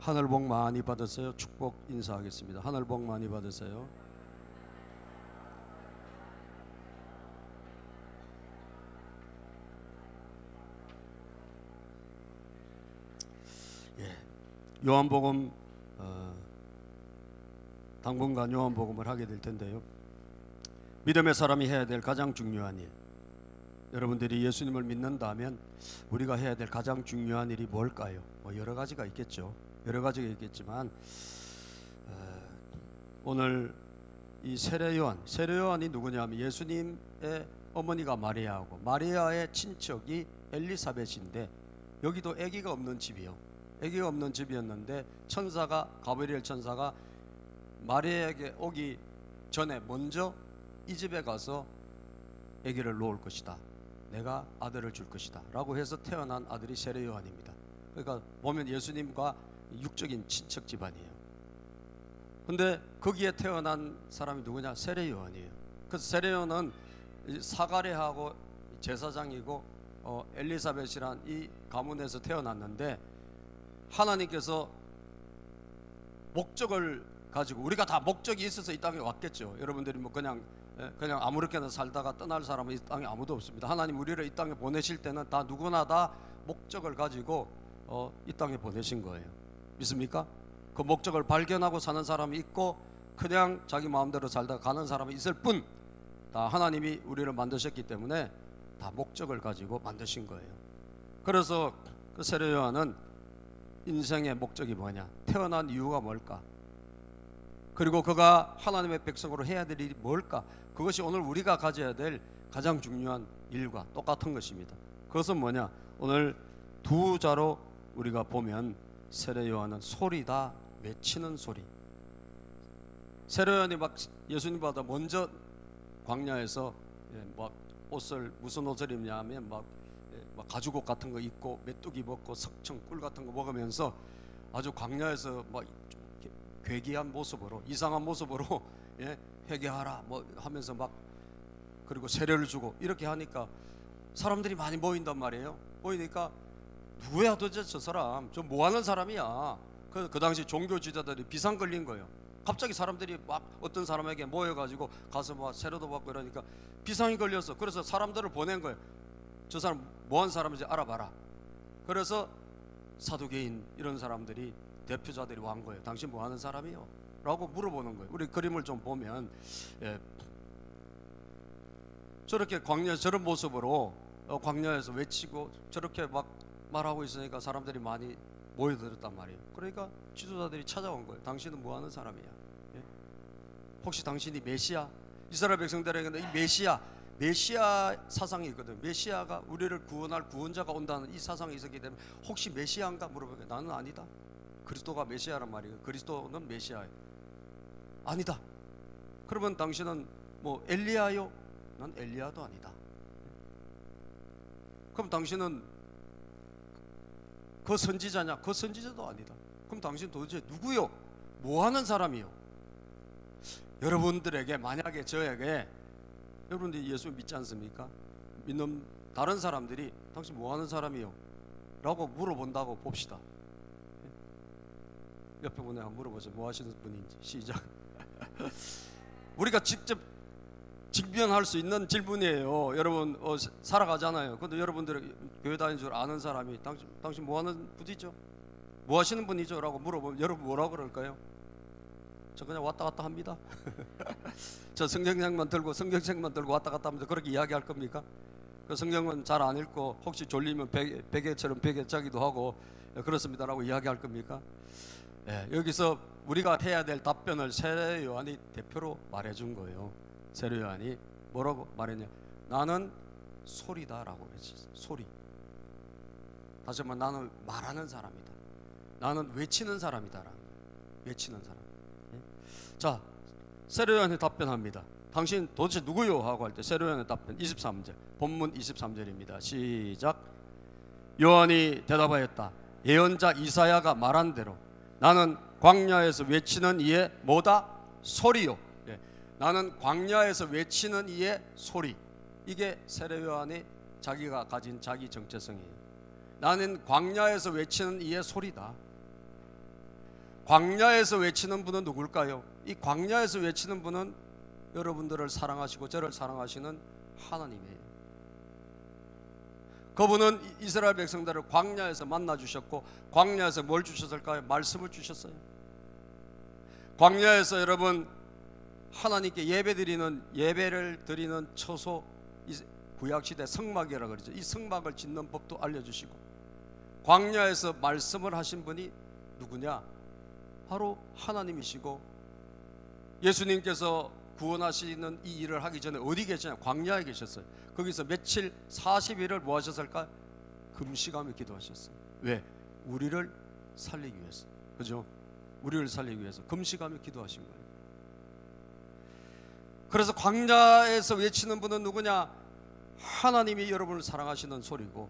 하늘 복 많이 받으세요. 축복 인사하겠습니다. 하늘 복 많이 받으세요. 요한복음 당분간 요한복음을 하게 될 텐데요. 믿음의 사람이 해야 될 가장 중요한 일, 여러분들이 예수님을 믿는다면 우리가 해야 될 가장 중요한 일이 뭘까요? 여러 가지가 있겠죠. 여러 가지가 있겠지만 오늘 이 세례요한이 누구냐면 예수님의 어머니가 마리아하고 마리아의 친척이 엘리사벳인데, 여기도 아기가 없는 집이요. 아기가 없는 집이었는데 가브리엘 천사가 마리아에게 오기 전에 먼저 이 집에 가서 아기를 놓을 것이다, 내가 아들을 줄 것이다 라고 해서 태어난 아들이 세례요한입니다. 그러니까 보면 예수님과 육적인 친척 집안이에요. 근데 거기에 태어난 사람이 누구냐? 세례요한이에요. 그래서 세례요한은 사가랴하고 제사장이고 엘리사벳이란 이 가문에서 태어났는데, 하나님께서 목적을 가지고, 우리가 다 목적이 있어서 이 땅에 왔겠죠. 여러분들이 뭐 그냥 아무렇게나 살다가 떠날 사람은 이 땅에 아무도 없습니다. 하나님 우리를 이 땅에 보내실 때는 다 누구나 다 목적을 가지고 이 땅에 보내신 거예요. 믿습니까? 그 목적을 발견하고 사는 사람이 있고, 그냥 자기 마음대로 살다가 가는 사람이 있을 뿐, 다 하나님이 우리를 만드셨기 때문에 다 목적을 가지고 만드신 거예요. 그래서 그 세례요한은 인생의 목적이 뭐냐, 태어난 이유가 뭘까, 그리고 그가 하나님의 백성으로 해야 될 일이 뭘까, 그것이 오늘 우리가 가져야 될 가장 중요한 일과 똑같은 것입니다. 그것은 뭐냐, 오늘 두 자로 우리가 보면 세례요한은 소리다, 외치는 소리. 세례요한이 막 예수님보다 먼저 광야에서 막 무슨 옷을 입냐면 막 가죽옷 같은 거 입고 메뚜기 먹고 석청 꿀 같은 거 먹으면서 아주 광야에서 막 괴기한 모습으로, 이상한 모습으로 회개하라 뭐 하면서 막, 그리고 세례를 주고 이렇게 하니까 사람들이 많이 모인단 말이에요. 모이니까 누구야 도대체 저 사람, 저 뭐하는 사람이야. 그 당시 종교 지도자들이 비상 걸린 거예요. 갑자기 사람들이 막 어떤 사람에게 모여가지고 가서 막 세례도 받고 이러니까 비상이 걸렸어. 그래서 사람들을 보낸 거예요. 저 사람 뭐한 사람인지 알아봐라. 그래서 사두개인 이런 사람들이, 대표자들이 왕 거예요. 당신 뭐하는 사람이요? 라고 물어보는 거예요. 우리 그림을 좀 보면 저렇게 광야, 저런 모습으로 광야에서 외치고 저렇게 막 말하고 있으니까 사람들이 많이 모여들었단 말이에요. 그러니까 지도자들이 찾아온 거예요. 당신은 뭐하는 사람이야? 혹시 당신이 메시아? 이스라엘 백성들에게는 이 메시아 사상이 있거든. 메시아가 우리를 구원할 구원자가 온다는 이 사상이 있었기 때문에 혹시 메시아인가 물어보니까 나는 아니다. 그리스도가 메시아란 말이에요. 그리스도는 메시아예요. 아니다. 그러면 당신은 뭐 엘리야요? 난 엘리야도 아니다. 그럼 당신은 그 선지자냐? 그 선지자도 아니다. 그럼 당신 도대체 누구요? 뭐하는 사람이요? 여러분들에게, 만약에 저에게, 여러분들이 예수 믿지 않습니까? 믿는 다른 사람들이 당신 뭐하는 사람이요? 라고 물어본다고 봅시다. 옆에 분에 한번 물어보세요. 뭐 하시는 분인지. 시작. 우리가 직접 직면할 수 있는 질문이에요. 여러분 살아가잖아요. 근데 여러분들이 교회 다니는 줄 아는 사람이 당신 뭐 하는 분이죠? 뭐 하시는 분이죠? 라고 물어보면 여러분 뭐라고 그럴까요? 저 그냥 왔다 갔다 합니다. 저 성경책만 들고 왔다 갔다 합니다. 그렇게 이야기할 겁니까? 그 성경은 잘 안 읽고 혹시 졸리면 베개처럼 베개 짜기도 하고 그렇습니다라고 이야기할 겁니까? 여기서 우리가 해야 될 답변을 세례요한이 대표로 말해준 거예요. 세례요한이 뭐라고 말했냐? 나는 소리다라고 했어요. 소리. 다시 한번, 나는 말하는 사람이다. 나는 외치는 사람이다라는 거예요. 외치는 사람. 자, 세례요한이 답변합니다. 당신 도대체 누구요? 하고 할 때 세례요한의 답변 23절, 본문 23절입니다. 시작. 요한이 대답하였다. 예언자 이사야가 말한 대로 나는 광야에서 외치는 이의 뭐다? 소리요. 나는 광야에서 외치는 이의 소리. 이게 세례요한이 자기가 가진 자기 정체성이에요. 나는 광야에서 외치는 이의 소리다. 광야에서 외치는 분은 누굴까요? 이 광야에서 외치는 분은 여러분들을 사랑하시고 저를 사랑하시는 하나님이에요. 그분은 이스라엘 백성들을 광야에서 만나 주셨고, 광야에서 뭘 주셨을까요? 말씀을 주셨어요. 광야에서 여러분 하나님께 예배를 드리는 처소, 구약시대 성막이라고 그러죠. 이 성막을 짓는 법도 알려주시고, 광야에서 말씀을 하신 분이 누구냐? 바로 하나님이시고, 예수님께서 구원하시는 이 일을 하기 전에 어디 계시냐? 광야에 계셨어요. 거기서 며칠 40일을 뭐 하셨을까? 금식하며 기도하셨어요. 왜? 우리를 살리기 위해서. 그죠? 우리를 살리기 위해서 금식하며 기도하신 거예요. 그래서 광야에서 외치는 분은 누구냐? 하나님이 여러분을 사랑하시는 소리고,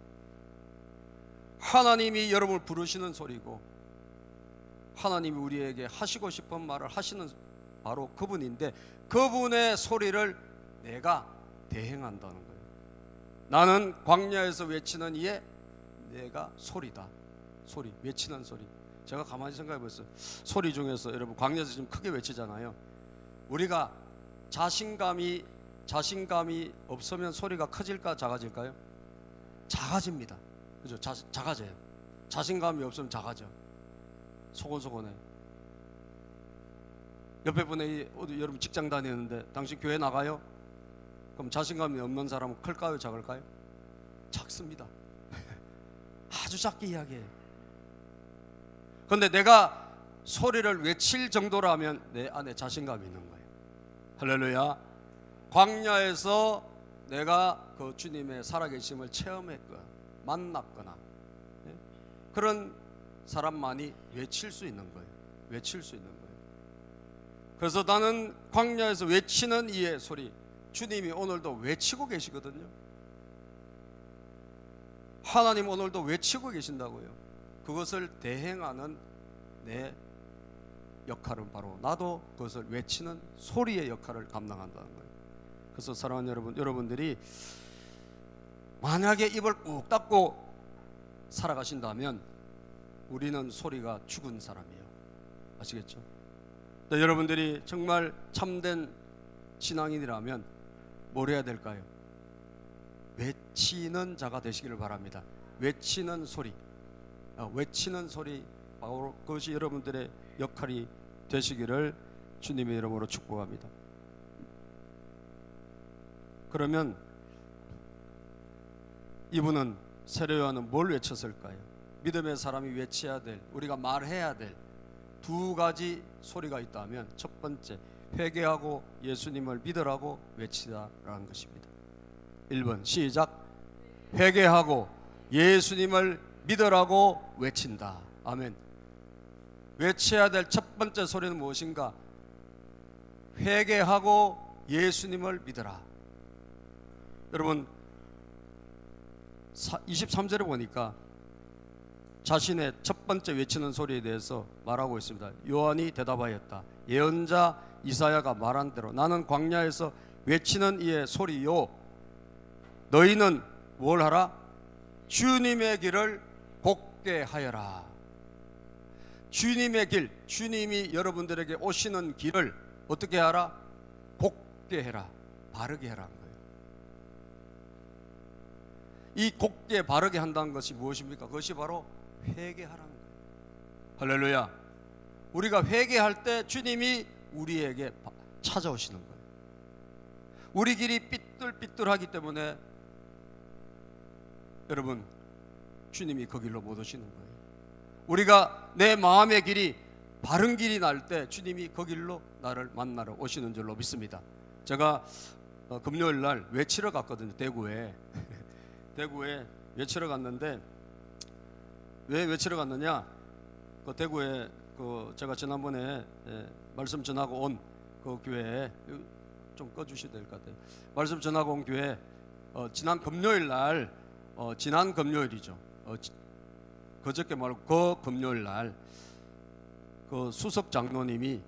하나님이 여러분을 부르시는 소리고, 하나님이 우리에게 하시고 싶은 말을 하시는 바로 그분인데, 그분의 소리를 내가 대행한다는 거예요. 나는 광야에서 외치는 이의 내가 소리다. 소리, 외치는 소리. 제가 가만히 생각해 보세요. 소리 중에서 여러분 광야에서 지금 크게 외치잖아요. 우리가 자신감이 없으면 소리가 커질까 작아질까요? 작아집니다. 그죠? 작아져요. 자신감이 없으면 작아져. 소곤소곤해. 옆에 분이 여러분 직장 다니는데 당신 교회 나가요? 그럼 자신감이 없는 사람은 클까요 작을까요? 작습니다. 아주 작게 이야기해요. 그런데 내가 소리를 외칠 정도라면 내 안에 자신감이 있는 거예요. 할렐루야. 광야에서 내가 그 주님의 살아계심을 체험했거나 만났거나 그런 사람만이 외칠 수 있는 거예요. 외칠 수 있는 거예요. 그래서 나는 광야에서 외치는 이의 소리, 주님이 오늘도 외치고 계시거든요. 하나님 오늘도 외치고 계신다고요. 그것을 대행하는 내 역할은 바로 나도 그것을 외치는 소리의 역할을 감당한다는 거예요. 그래서 사랑하는 여러분들이 만약에 입을 꾹 닫고 살아가신다면 우리는 소리가 죽은 사람이에요. 아시겠죠? 여러분들이 정말 참된 신앙인이라면 뭘 해야 될까요? 외치는 자가 되시기를 바랍니다. 외치는 소리, 외치는 소리, 바로 그것이 여러분들의 역할이 되시기를 주님의 이름으로 축복합니다. 그러면 이분은 세례요한은 뭘 외쳤을까요? 믿음의 사람이 외쳐야 될, 우리가 말해야 될 두 가지 소리가 있다면, 첫 번째, 회개하고 예수님을 믿으라고 외치다라는 것입니다. 1번 시작. 회개하고 예수님을 믿으라고 외친다. 아멘. 외쳐야 될 첫 번째 소리는 무엇인가? 회개하고 예수님을 믿으라. 여러분 23절에 보니까 자신의 첫 번째 외치는 소리에 대해서 말하고 있습니다. 요한이 대답하였다. 예언자 이사야가 말한 대로 나는 광야에서 외치는 이의 소리요, 너희는 뭘 하라? 주님의 길을 곱게 하여라. 주님의 길, 주님이 여러분들에게 오시는 길을 어떻게 하라? 곱게 해라, 바르게 해라는 거예요. 이 곱게 바르게 한다는 것이 무엇입니까? 그것이 바로 회개하라는 거예요. 할렐루야. 우리가 회개할 때 주님이 우리에게 찾아오시는 거예요. 우리 길이 삐뚤삐뚤하기 때문에 여러분 주님이 그 길로 못 오시는 거예요. 우리가 내 마음의 길이 바른 길이 날 때 주님이 그 길로 나를 만나러 오시는 줄로 믿습니다. 제가 금요일 날 외치러 갔거든요. 대구에 대구에 외치러 갔는데, 왜 외치러 갔느냐? 그 대구에 제가 지난번에 말씀 전하고 온 그 교회에 좀 꺼주셔야 될 것 같아요. 말씀 전하고 온 교회 지난 금요일 날 지난 금요일이죠. 그저께 말고 그 금요일 날 그 수석 장로님이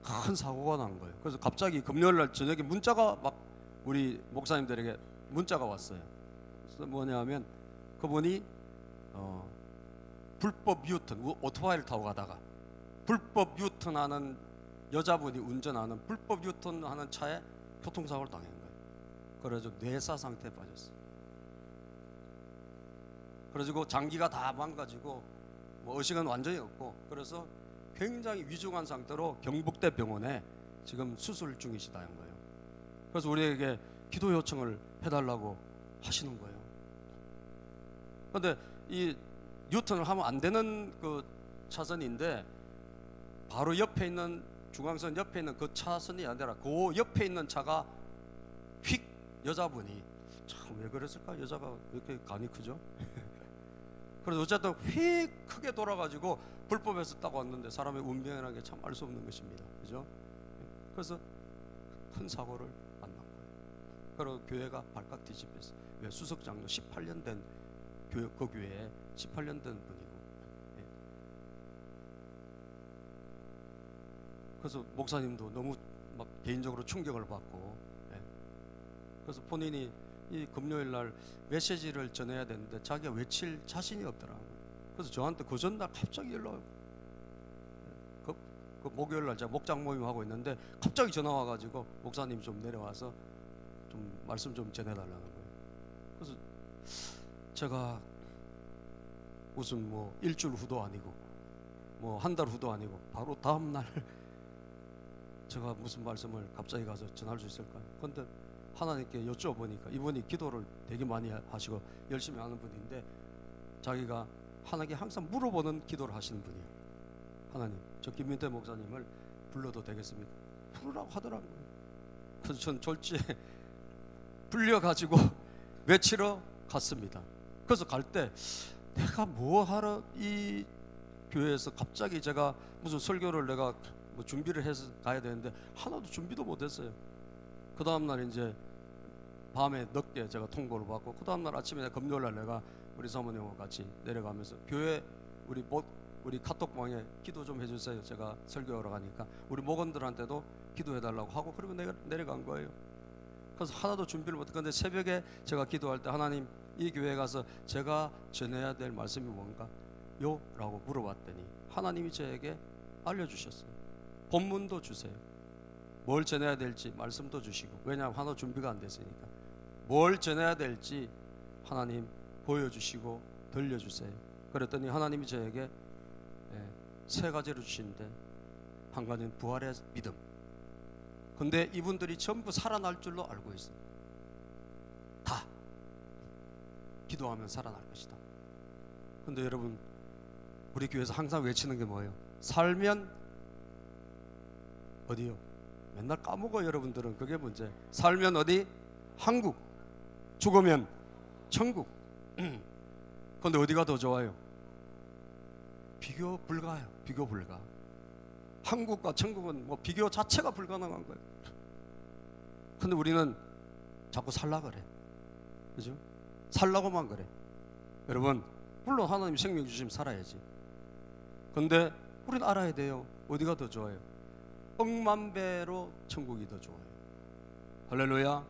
큰 사고가 난 거예요. 그래서 갑자기 금요일 날 저녁에 문자가 막 우리 목사님들에게 문자가 왔어요. 그래서 뭐냐면 그분이 불법 유턴 오토바이를 타고 가다가 불법 유턴하는 여자분이 운전하는 불법 유턴하는 차에 교통사고를 당한 거예요. 그래서 뇌사 상태에 빠졌어요. 그래가지고 장기가 다 망가지고 뭐 의식은 완전히 없고, 그래서 굉장히 위중한 상태로 경북대 병원에 지금 수술 중이시다는 거예요. 그래서 우리에게 기도 요청을 해달라고 하시는 거예요. 그런데 이 유턴을 하면 안 되는 그 차선인데, 바로 옆에 있는 중앙선 옆에 있는 그 차선이 아니라 그 옆에 있는 차가 휙, 여자분이 참 왜 그랬을까? 여자가 왜 이렇게 간이 크죠? 그래서 어쨌든 휙 크게 돌아가지고 불법에서 딱 왔는데 사람의 운명이라는 게 참 알 수 없는 것입니다. 그죠? 그래서 큰 사고를 만난 거예요. 그리고 교회가 발칵 뒤집혔어요. 왜? 수석장로 18년 된 교회, 그 교회에 18년 된 분이고. 예. 그래서 목사님도 너무 막 개인적으로 충격을 받고, 예. 그래서 본인이 이 금요일 날 메시지를 전해야 되는데 자기가 외칠 자신이 없더라고요. 그래서 저한테 그 전날 갑자기 연락 와요. 그 목요일 날 제가 목장 모임 하고 있는데 갑자기 전화 와가지고 목사님 좀 내려와서 좀 말씀 좀 전해달라는 거예요. 그래서 제가 무슨 뭐 일주일 후도 아니고 뭐 한 달 후도 아니고 바로 다음 날 제가 무슨 말씀을 갑자기 가서 전할 수 있을까요? 그런데 하나님께 여쭤보니까 이분이 기도를 되게 많이 하시고 열심히 하는 분인데, 자기가 하나님께 항상 물어보는 기도를 하시는 분이에요. 하나님, 저 김민태 목사님을 불러도 되겠습니까? 부르라고 하더라고요. 그래서 전 졸지에 불려가지고 외치러 갔습니다. 그래서 갈 때 내가 뭐 하러 이 교회에서 갑자기 제가 무슨 설교를 내가 뭐 준비를 해서 가야 되는데 하나도 준비도 못했어요. 그 다음날 이제 밤에 늦게 제가 통보를 받고, 그 다음날 아침에 금요일날 내가 우리 사모님과 같이 내려가면서 교회 우리 카톡방에 기도 좀 해주세요. 제가 설교하러 가니까 우리 목원들한테도 기도해달라고 하고, 그리고 내가 내려간 거예요. 그래서 하나도 준비를 못했는데 새벽에 제가 기도할 때 하나님, 이 교회에 가서 제가 전해야 될 말씀이 뭔가요? 라고 물어봤더니 하나님이 저에게 알려주셨어요. 본문도 주세요. 뭘 전해야 될지 말씀도 주시고, 왜냐하면 하나도 준비가 안 됐으니까 뭘 전해야 될지 하나님 보여주시고 들려주세요. 그랬더니 하나님이 저에게 세 가지를 주시는데, 한 가지는 부활의 믿음. 근데 이분들이 전부 살아날 줄로 알고 있어요. 다 기도하면 살아날 것이다. 근데 여러분, 우리 교회에서 항상 외치는 게 뭐예요? 살면 어디요? 맨날 까먹어. 여러분들은 그게 문제. 살면 어디? 한국. 죽으면 천국. 근데 어디가 더 좋아요? 비교 불가요. 비교 불가. 한국과 천국은 뭐 비교 자체가 불가능한 거예요. 근데 우리는 자꾸 살라 그래. 그죠? 살라고만 그래. 여러분, 물론 하나님 생명 주시면 살아야지. 근데 우리는 알아야 돼요. 어디가 더 좋아요? 억만 배로 천국이 더 좋아요. 할렐루야.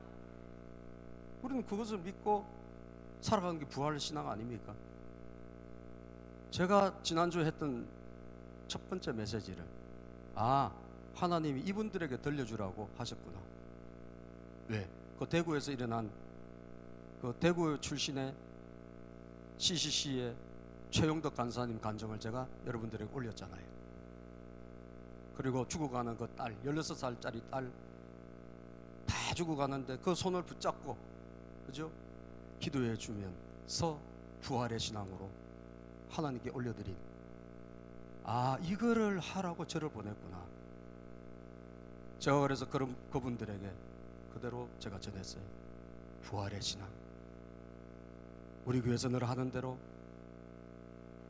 우리는 그것을 믿고 살아가는 게 부활 신앙 아닙니까? 제가 지난주에 했던 첫 번째 메시지를, 하나님이 이분들에게 들려주라고 하셨구나. 왜? 그 대구에서 일어난 그 대구 출신의 CCC의 최용덕 간사님 간증을 제가 여러분들에게 올렸잖아요. 그리고 죽어가는 그 딸, 16살짜리 딸 다 죽어가는데 그 손을 붙잡고, 그죠? 기도해 주면서 부활의 신앙으로 하나님께 올려드린, 이거를 하라고 저를 보냈구나. 제가 그래서 그분들에게 그대로 제가 전했어요. 부활의 신앙. 우리 교회에서 늘 하는 대로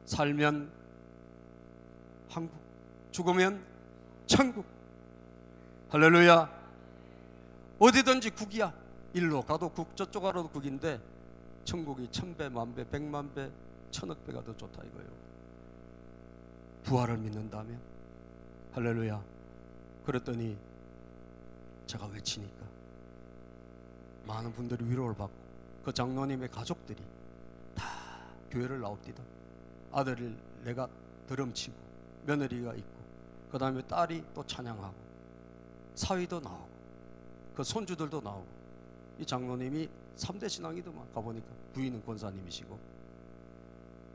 살면 한국, 죽으면 천국. 할렐루야. 어디든지 국이야. 일로 가도 국, 저쪽 가도 국인데 천국이 1000배, 10,000배, 100,000배, 1000억배가 더 좋다 이거예요. 부활을 믿는다면. 할렐루야. 그랬더니 제가 외치니까 많은 분들이 위로를 받고, 그 장로님의 가족들이 다 교회를 나옵니다. 아들을 내가 드럼 치고 며느리가 있고 그 다음에 딸이 또 찬양하고 사위도 나오고 그 손주들도 나오고 이 장로님이 3대 신앙이더만 가보니까 부인은 권사님이시고.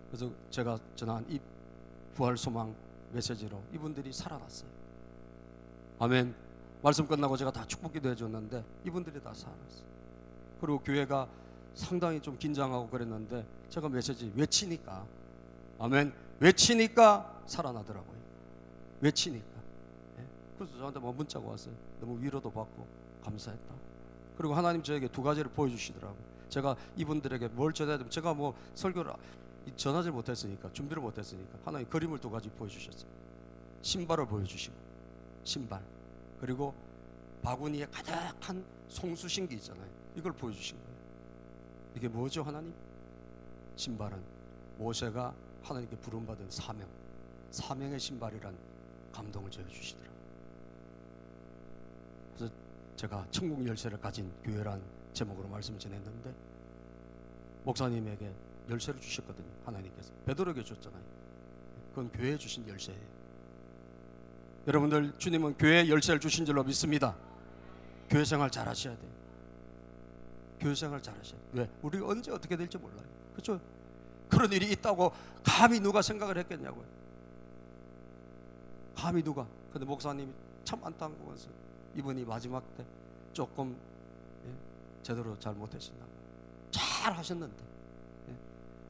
그래서 제가 전한 이 부활소망 메시지로 이분들이 살아났어요. 아멘. 말씀 끝나고 제가 다 축복기도 해줬는데 이분들이 다 살아났어요. 그리고 교회가 상당히 좀 긴장하고 그랬는데 제가 메시지 외치니까, 아멘, 외치니까 살아나더라고요. 외치니까. 예. 그래서 저한테 뭐 문자가 왔어요. 너무 위로도 받고 감사했다. 그리고 하나님 저에게 두 가지를 보여주시더라고요. 제가 이분들에게 뭘 전해야 되면, 제가 뭐 설교를 전하지 못했으니까, 준비를 못했으니까 하나님 그림을 두 가지 보여주셨어요. 신발을 보여주시고, 신발, 그리고 바구니에 가득한 송수신기 있잖아요. 이걸 보여주신 거예요. 이게 뭐죠? 하나님? 신발은 모세가 하나님께 부름받은 사명의 신발이란 감동을 저해 주시더라고요. 그래서 제가 천국 열쇠를 가진 교회란 제목으로 말씀을 전했는데, 목사님에게 열쇠를 주셨거든요. 하나님께서 베드로에게 줬잖아요. 그건 교회에 주신 열쇠예요. 여러분들, 주님은 교회에 열쇠를 주신 줄로 믿습니다. 교회 생활 잘 하셔야 돼요. 교회 생활 잘 하셔야 돼요. 왜? 우리가 언제 어떻게 될지 몰라요. 그렇죠? 그런 일이 있다고 감히 누가 생각을 했겠냐고요. 감히 누가. 근데 목사님이 참 안타까워서 이분이 마지막 때 조금 제대로 잘 못하신다. 잘 하셨는데.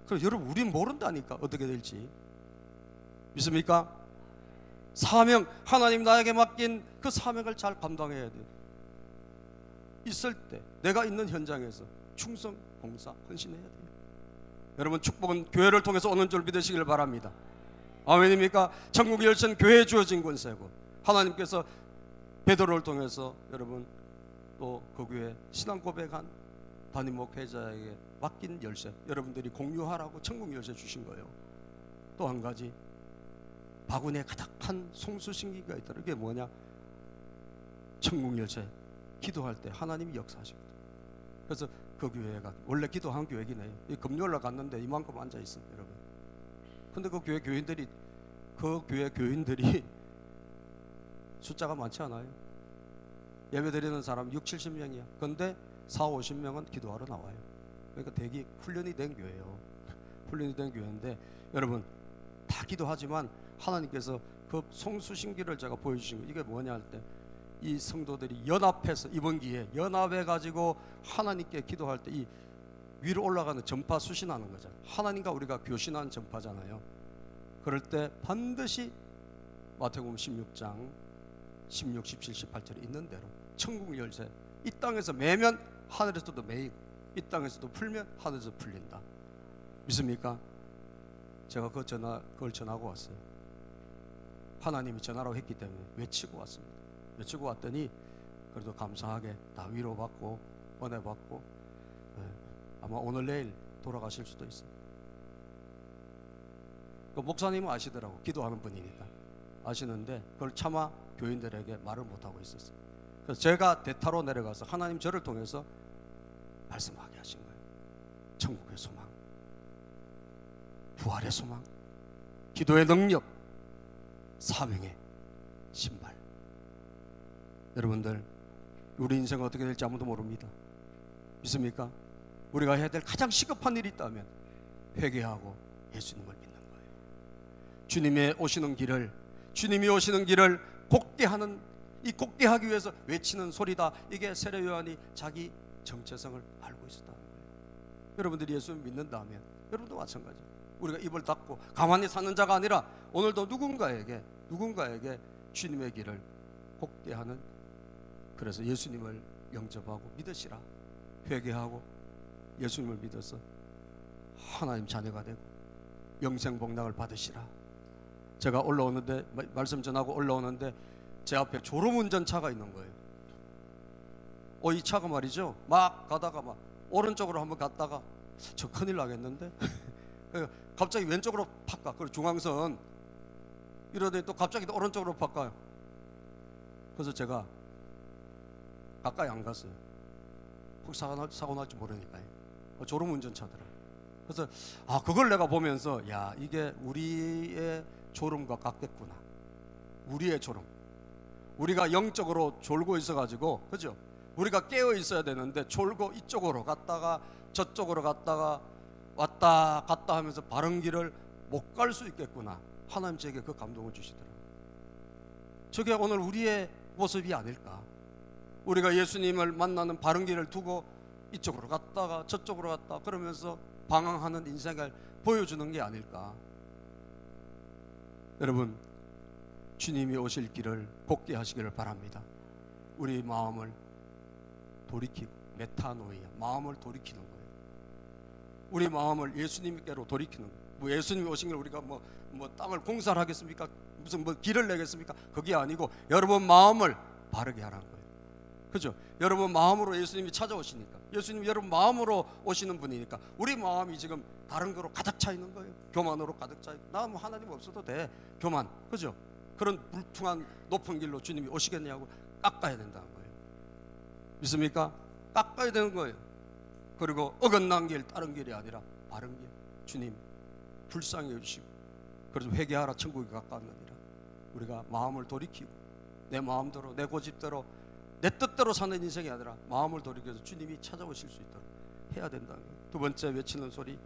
그럼 여러분, 우린 모른다니까 어떻게 될지. 믿습니까? 사명, 하나님 나에게 맡긴 그 사명을 잘 감당해야 돼요. 있을 때 내가 있는 현장에서 충성, 봉사, 헌신해야 돼요. 여러분, 축복은 교회를 통해서 오는 줄 믿으시길 바랍니다. 아멘입니까? 천국 열쇠는 교회에 주어진 권세고, 하나님께서 베드로를 통해서 여러분 또 그 교회 신앙 고백한 담임 목회자에게 맡긴 열쇠, 여러분들이 공유하라고 천국 열쇠 주신 거예요. 또 한 가지, 바구니에 가득한 송수신기가 있더라. 이게 뭐냐? 천국 열쇠. 기도할 때 하나님이 역사하시거든. 그래서 그 교회가 원래 기도한 교회이긴 해요. 금요일날 갔는데 이만큼 앉아 있어요, 여러분. 근데 그 교회 교인들이 숫자가 많지 않아요. 예배 드리는 사람 6, 70명이야. 근데 4, 50명은 기도하러 나와요. 그러니까 대기 훈련이 된 교회예요. 훈련이 된 교회인데, 여러분 다 기도하지만 하나님께서 그 송수신기를 제가 보여주신 거, 이게 뭐냐 할 때, 이 성도들이 연합해서 이번 기회에 연합해 가지고 하나님께 기도할 때 이 위로 올라가는 전파 수신하는 거잖아요. 하나님과 우리가 교신한 전파잖아요. 그럴 때 반드시 마태복음 16장 16, 17, 18절에 있는 대로 천국 열쇠, 이 땅에서 매면 하늘에서도 매이고, 이 땅에서도 풀면 하늘에서 풀린다. 믿습니까? 제가 그걸 전하고 왔어요. 하나님이 전하라고 했기 때문에 외치고 왔습니다. 외치고 왔더니 그래도 감사하게 다 위로받고 은혜받고, 아마 오늘 내일 돌아가실 수도 있어요. 그 목사님은 아시더라고. 기도하는 분이니까 아시는데 그걸 차마 교인들에게 말을 못하고 있었어요. 그래서 제가 대타로 내려가서 하나님 저를 통해서 말씀하게 하신 거예요. 천국의 소망, 부활의 소망, 기도의 능력, 사명의 신발. 여러분들, 우리 인생은 어떻게 될지 아무도 모릅니다. 믿습니까? 우리가 해야 될 가장 시급한 일이 있다면 회개하고 예수님을 믿는 거예요. 주님이 오시는 길을 곱게 하는, 이 곱게 하기 위해서 외치는 소리다. 이게 세례 요한이 자기 정체성을 알고 있었다는 거예요. 여러분들이 예수를 믿는다면 여러분도 마찬가지예요. 우리가 입을 닫고 가만히 사는 자가 아니라 오늘도 누군가에게 주님의 길을 곱게 하는, 그래서 예수님을 영접하고 믿으시라. 회개하고 예수님을 믿어서 하나님 자녀가 되고 영생 복락을 받으시라. 제가 올라오는데, 말씀 전하고 올라오는데 제 앞에 졸음운전차가 있는 거예요. 이 차가 말이죠, 막 가다가 막 오른쪽으로 한번 갔다가 저 큰일 나겠는데 갑자기 왼쪽으로 팍 가. 그리고 중앙선 이러더니 또 갑자기 또 오른쪽으로 팍 가요. 그래서 제가 가까이 안 갔어요. 혹 사고 날지 모르니까요. 졸음운전차더라. 그래서 그걸 내가 보면서, 야, 이게 우리의 졸음과 같겠구나. 우리의처럼 우리가 영적으로 졸고 있어가지고, 그죠? 우리가 깨어 있어야 되는데 졸고 이쪽으로 갔다가 저쪽으로 갔다가 왔다 갔다 하면서 바른 길을 못 갈 수 있겠구나. 하나님 저에게 그 감동을 주시더라고요. 저게 오늘 우리의 모습이 아닐까. 우리가 예수님을 만나는 바른 길을 두고 이쪽으로 갔다가 저쪽으로 갔다 그러면서 방황하는 인생을 보여주는 게 아닐까. 여러분, 주님이 오실 길을 곧게 하시기를 바랍니다. 우리 마음을 돌이키고, 메타노이아, 마음을 돌이키는 거예요. 우리 마음을 예수님께로 돌이키는 거예요. 뭐 예수님이 오신 걸 우리가 뭐 땅을 공사를 하겠습니까? 무슨 뭐 길을 내겠습니까? 그게 아니고 여러분 마음을 바르게 하라는 거예요. 그죠? 여러분 마음으로 예수님이 찾아오시니까, 예수님이 여러분 마음으로 오시는 분이니까 우리 마음이 지금 다른 거로 가득 차 있는 거예요. 교만으로 가득 차 있고, 나 뭐 하나님 없어도 돼, 교만, 그죠? 그런 불퉁한 높은 길로 주님이 오시겠냐고 깎아야 된다는 거예요. 믿습니까? 깎아야 되는 거예요. 그리고 어긋난 길, 다른 길이 아니라 바른 길, 주님 불쌍히 여주시고, 그래서 회개하라 천국이 가까웠느니라. 우리가 마음을 돌이키고 내 마음대로, 내 고집대로, 내 뜻대로 사는 인생이 아니라 마음을 돌이켜서 주님이 찾아오실 수 있도록 해야 된다는 거예요. 두 번째 외치는 소리,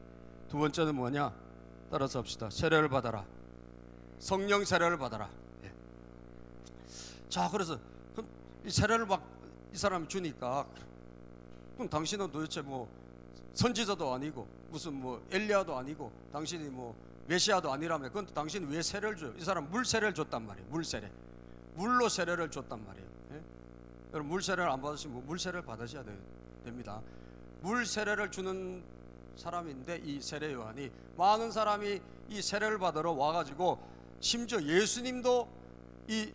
두 번째는 뭐냐? 따라서 합시다. 세례를 받아라. 성령 세례를 받아라. 예. 자, 그래서 이 세례를 막 이 사람이 주니까, 그럼 당신은 도대체 뭐 선지자도 아니고 무슨 뭐 엘리야도 아니고 당신이 뭐 메시아도 아니라며, 그건 당신이 왜 세례를 줘요? 이 사람 물 세례를 줬단 말이에요. 물 세례, 물로 세례를 줬단 말이에요. 예? 여러분 물 세례를 안 받으시면 물 세례를 받으셔야 됩니다. 물 세례를 주는 사람인데, 이 세례 요한이 많은 사람이 이 세례를 받으러 와가지고 심지어 예수님도 이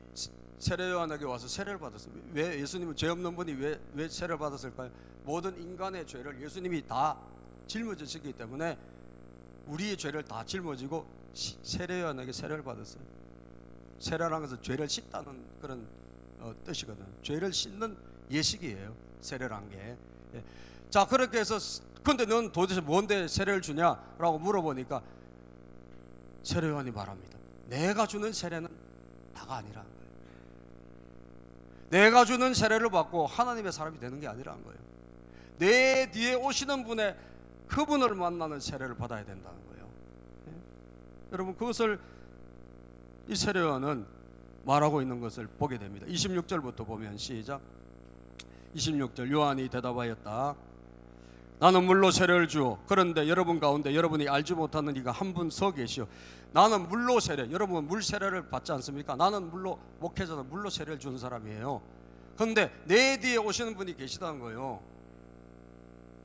세례 요한에게 와서 세례를 받았습니다. 왜 예수님은 죄 없는 분이 왜 세례를 받았을까요? 모든 인간의 죄를 예수님이 다 짊어지시기 때문에 우리의 죄를 다 짊어지고 세례 요한에게 세례를 받았어요. 세례라는 것은 죄를 씻다는 그런 뜻이거든요. 죄를 씻는 예식이에요, 세례란 게. 예. 자, 그렇게 해서 근데 넌 도대체 뭔데 세례를 주냐라고 물어보니까 세례 요한이 말합니다. 내가 주는 세례는 다가 아니라는 거예요. 내가 주는 세례를 받고 하나님의 사람이 되는 게 아니라는 거예요. 내 뒤에 오시는 분의, 그분을 만나는 세례를 받아야 된다는 거예요. 예? 여러분 그것을 이 세례 요한은 말하고 있는 것을 보게 됩니다. 26절부터 보면 시작. 26절, 요한이 대답하였다. 나는 물로 세례를 주오. 그런데 여러분 가운데 여러분이 알지 못하는 이가 한 분 서 계시오. 나는 물로 세례, 여러분 물 세례를 받지 않습니까? 나는 물로, 목회자는 물로 세례를 주는 사람이에요. 그런데 내 뒤에 오시는 분이 계시다는 거예요.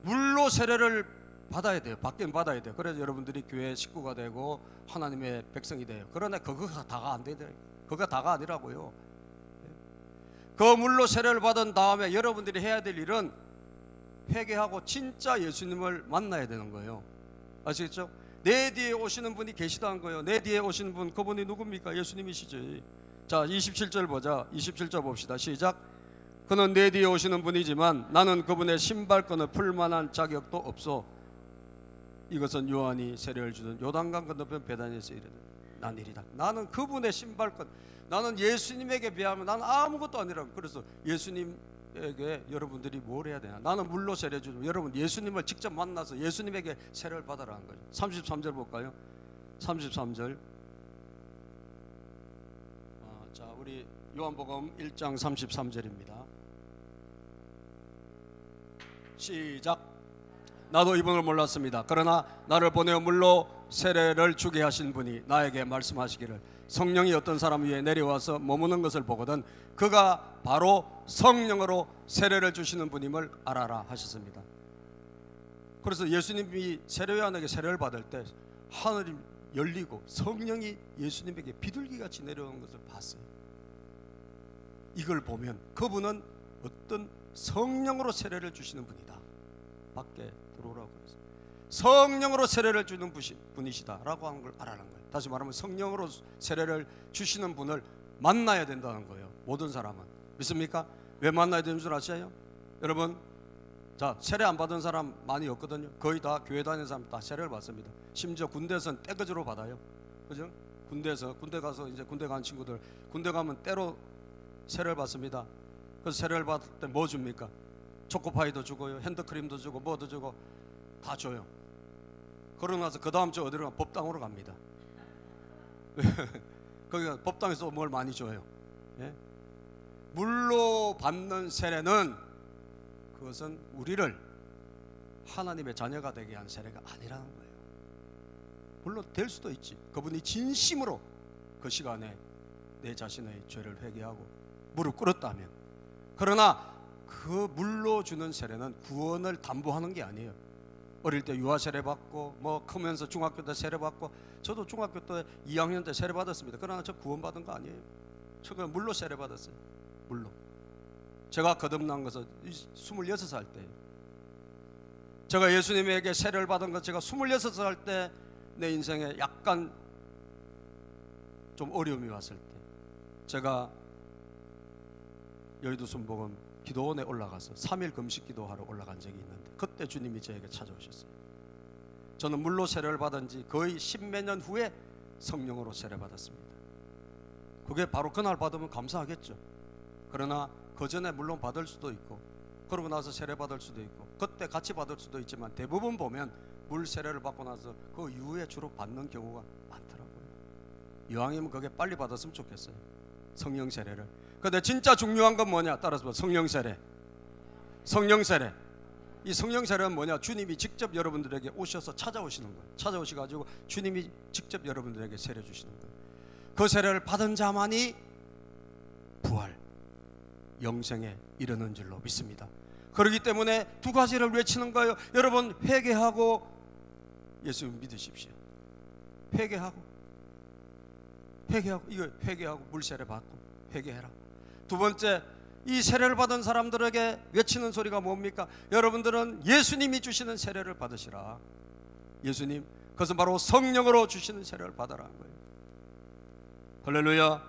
물로 세례를 받아야 돼요. 받긴 받아야 돼요. 그래서 여러분들이 교회 식구가 되고 하나님의 백성이 돼요. 그러나 그거가 다가 안 돼요. 그거가 다가 아니라고요. 그 물로 세례를 받은 다음에 여러분들이 해야 될 일은 회개하고 진짜 예수님을 만나야 되는 거예요. 아시겠죠? 내 뒤에 오시는 분이 계시다는 거예요. 내 뒤에 오시는 분, 그분이 누굽니까? 예수님이시지. 자, 27절 보자. 27절 봅시다. 시작. 그는 내 뒤에 오시는 분이지만 나는 그분의 신발끈을 풀 만한 자격도 없어. 이것은 요한이 세례를 주던 요단강 건너편 베다니에서 이르되 난 이리다. 나는 그분의 신발끈, 나는 예수님에게 비하면 나는 아무것도 아니라고. 그래서 예수님에게 여러분들이 뭘 해야 되냐? 나는 물로 세례 주죠. 여러분 예수님을 직접 만나서 예수님에게 세례를 받아라는 거죠. 33절 볼까요? 33절. 자, 우리 요한복음 1장 33절입니다. 시작. 나도 이분을 몰랐습니다. 그러나 나를 보내어 물로 세례를 주게 하신 분이 나에게 말씀하시기를 성령이 어떤 사람 위에 내려와서 머무는 것을 보거든 그가 바로 성령으로 세례를 주시는 분임을 알아라 하셨습니다. 그래서 예수님이 세례 요한에게 세례를 받을 때 하늘이 열리고 성령이 예수님에게 비둘기같이 내려오는 것을 봤어요. 이걸 보면 그분은 어떤 성령으로 세례를 주시는 분이다. 밖에 들어오라고 그랬어요. 성령으로 세례를 주는 분이시다라고 하는 걸 알아는 거예요. 다시 말하면 성령으로 세례를 주시는 분을 만나야 된다는 거예요. 모든 사람은. 믿습니까? 왜 만나야 되는 줄 아시죠? 여러분, 자, 세례 안 받은 사람 많이 없거든요. 거의 다 교회 다니는 사람 다 세례를 받습니다. 심지어 군대에서는 떼거지로 받아요. 그죠? 군대 가서 이제 군대 간 친구들, 군대 가면 때로 세례를 받습니다. 그래서 세례를 받을 때 뭐 줍니까? 초코파이도 주고요, 핸드크림도 주고, 뭐도 주고 다 줘요. 그러고 나서 그 다음 주 어디로 가? 법당으로 갑니다. 거기가 법당에서 뭘 많이 줘요. 예? 물로 받는 세례는 그것은 우리를 하나님의 자녀가 되게 한 세례가 아니라는 거예요. 물론 될 수도 있지. 그분이 진심으로 그 시간에 내 자신의 죄를 회개하고 무릎 꿇었다면. 그러나 그 물로 주는 세례는 구원을 담보하는 게 아니에요. 어릴 때 유아 세례 받고 뭐 크면서 중학교 때 세례 받고, 저도 중학교 때 2학년 때 세례 받았습니다. 그러나 저 구원 받은 거 아니에요. 저 그냥 물로 세례 받았어요. 물로. 제가 거듭난 것은 26살 때예요. 제가 예수님에게 세례를 받은 것, 제가 26살 때 내 인생에 약간 좀 어려움이 왔을 때, 제가 여의도 순복음 기도원에 올라가서 3일 금식 기도하러 올라간 적이 있는데, 그때 주님이 저에게 찾아오셨어요. 저는 물로 세례를 받은 지 거의 10몇 년 후에 성령으로 세례 받았습니다. 그게 바로 그날 받으면 감사하겠죠. 그러나 그 전에 물론 받을 수도 있고, 그러고 나서 세례 받을 수도 있고, 그때 같이 받을 수도 있지만, 대부분 보면 물 세례를 받고 나서 그 이후에 주로 받는 경우가 많더라고요. 이왕이면 그게 빨리 받았으면 좋겠어요, 성령 세례를. 근데 진짜 중요한 건 뭐냐? 따라서 봐. 성령 세례. 성령 세례. 이 성령 세례는 뭐냐? 주님이 직접 여러분들에게 오셔서 찾아오시는 거예요. 찾아오셔가지고 주님이 직접 여러분들에게 세례 주시는 거예요. 그 세례를 받은 자만이 부활, 영생에 이르는 줄로 믿습니다. 그렇기 때문에 두 가지를 외치는 거예요. 여러분, 회개하고 예수 믿으십시오. 회개하고 이거 회개하고 물 세례 받고 회개해라. 두 번째, 이 세례를 받은 사람들에게 외치는 소리가 뭡니까? 여러분들은 예수님이 주시는 세례를 받으시라. 예수님, 그것은 바로 성령으로 주시는 세례를 받아라는 거예요. 할렐루야.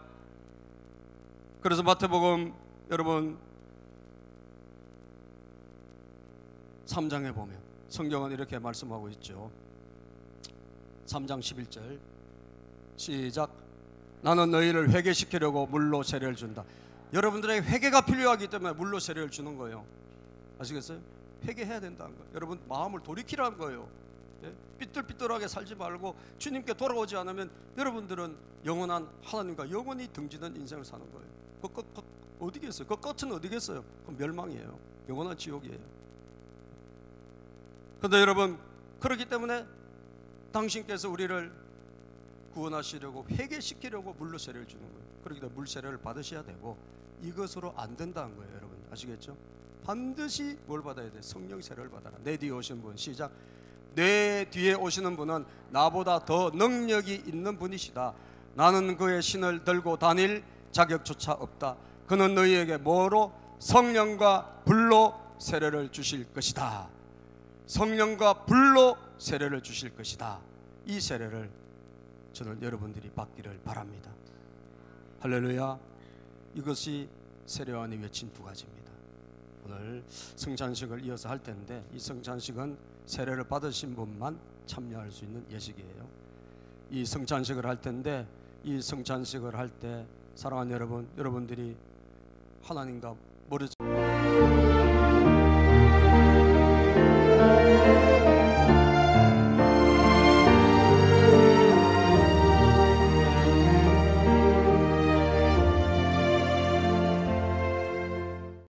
그래서 마태복음 여러분 3장에 보면 성경은 이렇게 말씀하고 있죠. 3장 11절 시작. 나는 너희를 회개시키려고 물로 세례를 준다. 여러분들에게 회개가 필요하기 때문에 물로 세례를 주는 거예요. 아시겠어요? 회개해야 된다는 거예요. 여러분 마음을 돌이키라는 거예요. 예? 삐뚤삐뚤하게 살지 말고 주님께 돌아오지 않으면 여러분들은 영원한 하나님과 영원히 등지는 인생을 사는 거예요. 그 끝 어디겠어요? 그 끝은 어디겠어요? 그 멸망이에요. 영원한 지옥이에요. 그런데 여러분, 그렇기 때문에 당신께서 우리를 구원하시려고 회개시키려고 물로 세례를 주는 거예요. 그렇기 때문에 물 세례를 받으셔야 되고, 이것으로 안 된다는 거예요. 여러분 아시겠죠? 반드시 뭘 받아야 돼? 성령 세례를 받아라. 내 뒤에 오신 분, 시작. 내 뒤에 오시는 분은 나보다 더 능력이 있는 분이시다. 나는 그의 신을 들고 다닐 자격조차 없다. 그는 너희에게 뭐로? 성령과 불로 세례를 주실 것이다. 성령과 불로 세례를 주실 것이다. 이 세례를 저는 여러분들이 받기를 바랍니다. 할렐루야. 이것이 세례요한이 외친 두 가지입니다. 오늘 성찬식을 이어서 할 텐데, 이 성찬식은 세례를 받으신 분만 참여할 수 있는 예식이에요. 이 성찬식을 할 텐데, 이 성찬식을 할 때 사랑하는 여러분, 여러분들이 하나님과 멀어져